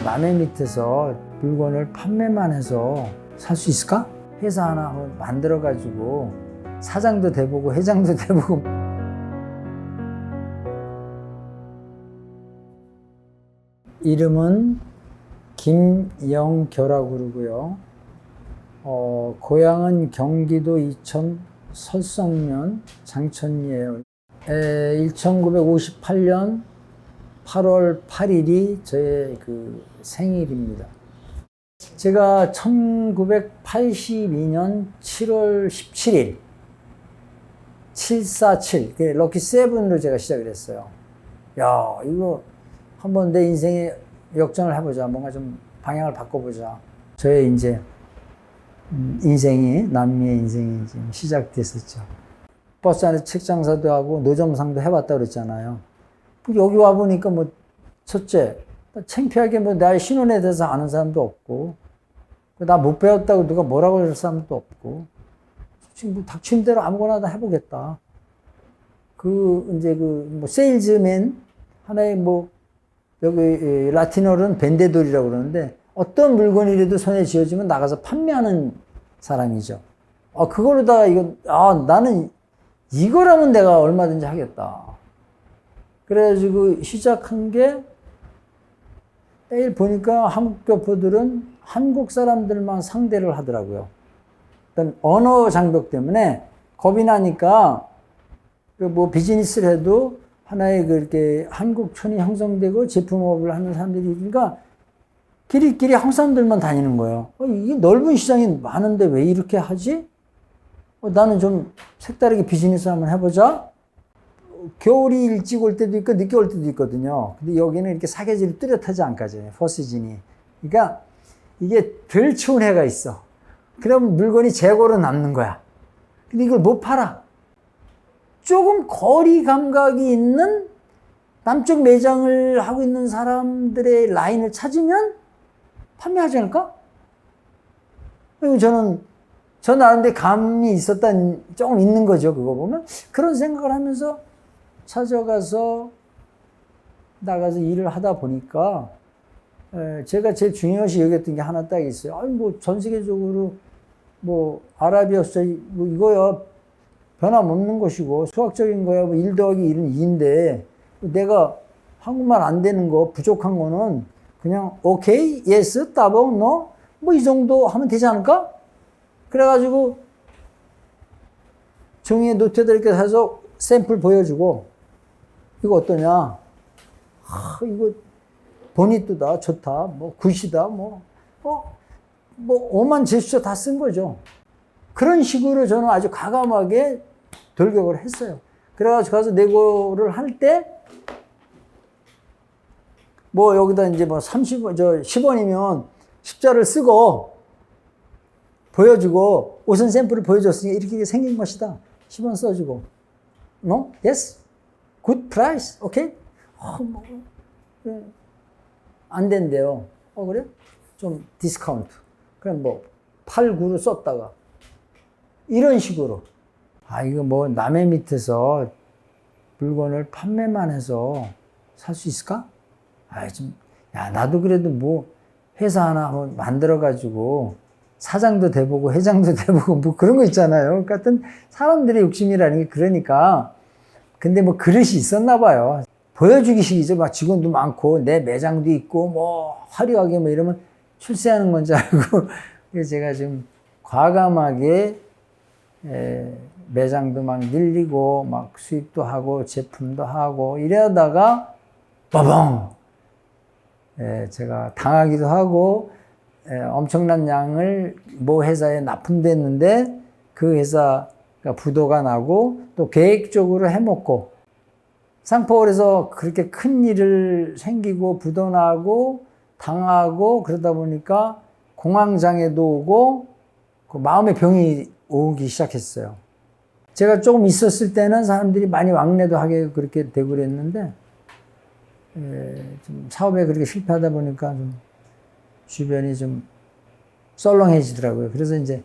남의 밑에서 물건을 판매만 해서 살 수 있을까? 회사 하나 만들어 가지고 사장도 돼보고 회장도 돼보고. 이름은 김영교라고 그러고요. 고향은 경기도 이천 설성면 장천이에요. 1958년 8월 8일이 저의 그 생일입니다. 제가 1982년 7월 17일 747 럭키 세븐으로 제가 시작을 했어요. 야, 이거 한번 내 인생에 역전을 해보자. 뭔가 좀 방향을 바꿔보자. 저의 이제 인생이, 남미의 인생이 지금 시작됐었죠. 버스 안에서 책 장사도 하고 노점상도 해봤다 그랬잖아요. 여기 와보니까 뭐, 첫째, 창피하게 뭐 나의 신혼에 대해서 아는 사람도 없고, 나 못 배웠다고 누가 뭐라고 할 사람도 없고, 지금 뭐 닥친 대로 아무거나 다 해보겠다. 뭐, 세일즈맨, 하나의 뭐, 여기 라틴어로는 벤데돌이라고 그러는데, 어떤 물건이라도 손에 쥐어지면 나가서 판매하는 사람이죠. 그걸로다가 나는 이거라면 내가 얼마든지 하겠다. 그래가지고 시작한 게, 매일 보니까 한국 교포들은 한국 사람들만 상대를 하더라고요. 일단 언어 장벽 때문에 겁이 나니까, 뭐 비즈니스를 해도 하나의 그렇게 한국촌이 형성되고 제품업을 하는 사람들이, 그러니까 길이길이 한국 사람들만 다니는 거예요. 이게 넓은 시장이 많은데 왜 이렇게 하지? 나는 좀 색다르게 비즈니스 한번 해보자. 겨울이 일찍 올 때도 있고 늦게 올 때도 있거든요. 근데 여기는 이렇게 사계절이 뚜렷하지 않거든요. 포시즌이. 그러니까 이게 덜 추운 해가 있어. 그럼 물건이 재고로 남는 거야. 근데 이걸 못 팔아. 조금 거리 감각이 있는 남쪽 매장을 하고 있는 사람들의 라인을 찾으면 판매하지 않을까? 그리고 저 나름대로 감이 조금 있는 거죠. 그거 보면. 그런 생각을 하면서 찾아가서 나가서 일을 하다 보니까, 제가 제일 중요시 여겼던 게 하나 딱 있어요. 뭐 전 세계적으로 뭐 아라비아 숫자 뭐 이거야 변함없는 것이고 수학적인 거야 뭐 1 더하기 1은 2인데 내가 한국말 안 되는 거 부족한 거는 그냥 오케이, 예스, 따봉, 노 뭐 이 정도 하면 되지 않을까? 그래가지고 종이에 노트에다 이렇게 해서 샘플 보여주고 이거 어떠냐? 이거 보니또다, 좋다, 뭐 굿이다, 뭐 오만 제스처 다 쓴 거죠. 그런 식으로 저는 아주 과감하게 돌격을 했어요. 그래가지고 가서 내고를 할 때, 뭐 여기다 이제 뭐 10원이면 10자를 쓰고 보여주고 우선 샘플을 보여줬으니까 이렇게 생긴 것이다. 10원 써주고. No? Yes? Good price? Okay? 안 된대요. 그래? 좀 디스카운트. 그럼 뭐 8, 9로 썼다가 이런 식으로. 이거 뭐 남의 밑에서 물건을 판매만 해서 살 수 있을까? 나도 그래도 뭐 회사 하나 만들어가지고 사장도 돼보고 회장도 돼보고 뭐 그런 거 있잖아요. 같은 사람들의 욕심이라는 게 그러니까. 근데 뭐 그릇이 있었나 봐요. 보여주기식이죠. 막 직원도 많고 내 매장도 있고 뭐 화려하게 뭐 이러면 출세하는 건지 알고. 그래서 제가 좀 과감하게 매장도 막 늘리고 막 수입도 하고 제품도 하고 이러다가 빠봉! 제가 당하기도 하고 엄청난 양을 모 회사에 납품됐는데 그 회사가 부도가 나고 또 계획적으로 해먹고 상포홀에서 그렇게 큰 일을 생기고 부도 나고 당하고 그러다 보니까 공황장애도 오고 그 마음의 병이 오기 시작했어요. 제가 조금 있었을 때는 사람들이 많이 왕래도 하게 그렇게 되고 그랬는데 좀 사업에 그렇게 실패하다 보니까 좀 주변이 좀 썰렁해지더라고요. 그래서 이제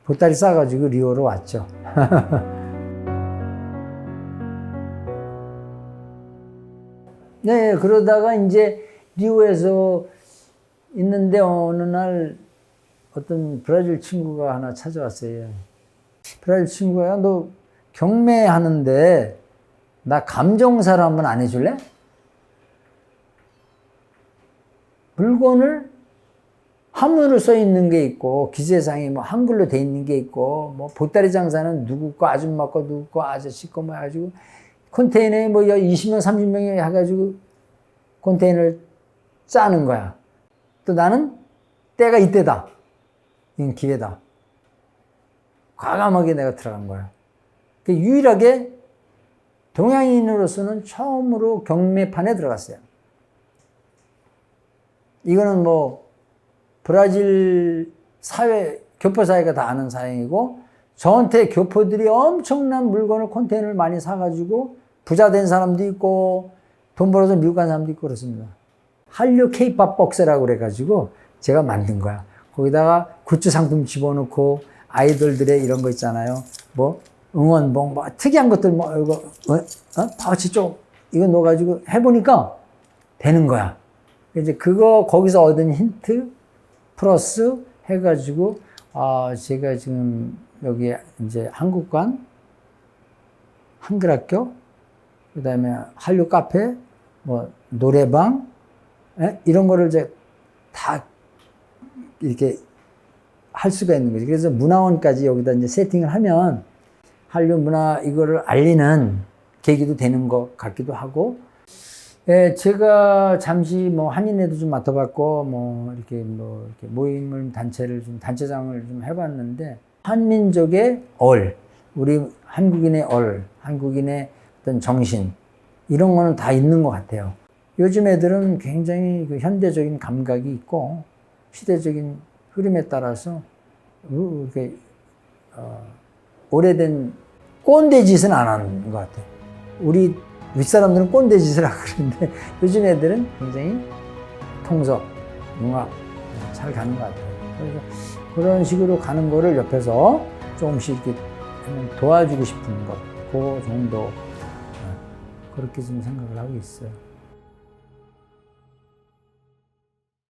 보따리 싸가지고 리오로 왔죠. 네, 그러다가 이제 리오에서 있는데 어느 날 어떤 브라질 친구가 하나 찾아왔어요. 브라질 친구야, 너 경매하는데 나 감정사로 한번 안 해줄래? 물건을 한문으로 써 있는 게 있고 기재상에 뭐 한글로 돼 있는 게 있고 뭐 보따리 장사는 누구 거 아줌마 거 누구 거 아저씨 거 뭐 해가지고 컨테이너에 뭐 20명 30명이 해가지고 컨테이너를 짜는 거야. 또 나는 때가 이때다. 이건 기회다. 과감하게 내가 들어간 거야. 유일하게 동양인으로서는 처음으로 경매판에 들어갔어요. 이거는 뭐 브라질 사회, 교포사회가 다 아는 사행이고 저한테 교포들이 엄청난 물건을 컨테이너를 많이 사가지고 부자 된 사람도 있고 돈 벌어서 미국 간 사람도 있고 그렇습니다. 한류 케이팝 박스라고 그래가지고 제가 만든 거야. 거기다가 굿즈 상품 집어넣고 아이돌들의 이런 거 있잖아요. 뭐 응원봉 뭐 특이한 것들 뭐 이거 파우치 쪽 이거 넣어가지고 해보니까 되는 거야. 이제 그거 거기서 얻은 힌트 플러스 해가지고 제가 지금 여기 이제 한국관 한글학교 그다음에 한류 카페 뭐 노래방 이런 거를 이제 다 이렇게 할 수가 있는 거지. 그래서 문화원까지 여기다 이제 세팅을 하면 한류 문화 이거를 알리는 계기도 되는 것 같기도 하고. 예, 제가 잠시 뭐 한인회도 좀 맡아봤고 이렇게 모임을 단체를 좀 단체장을 좀 해봤는데 한민족의 우리 한국인의 한국인의 어떤 정신 이런 거는 다 있는 것 같아요. 요즘 애들은 굉장히 그 현대적인 감각이 있고 시대적인 흐름에 따라서 이렇게 오래된 꼰대 짓은 안 하는 것 같아요. 우리 윗사람들은 꼰대 짓을 하고 그러는데 요즘 애들은 굉장히 통섭, 융합 잘 가는 것 같아요. 그래서 그런 식으로 가는 거를 옆에서 조금씩 이렇게 도와주고 싶은 것, 그 정도 그렇게 좀 생각을 하고 있어요.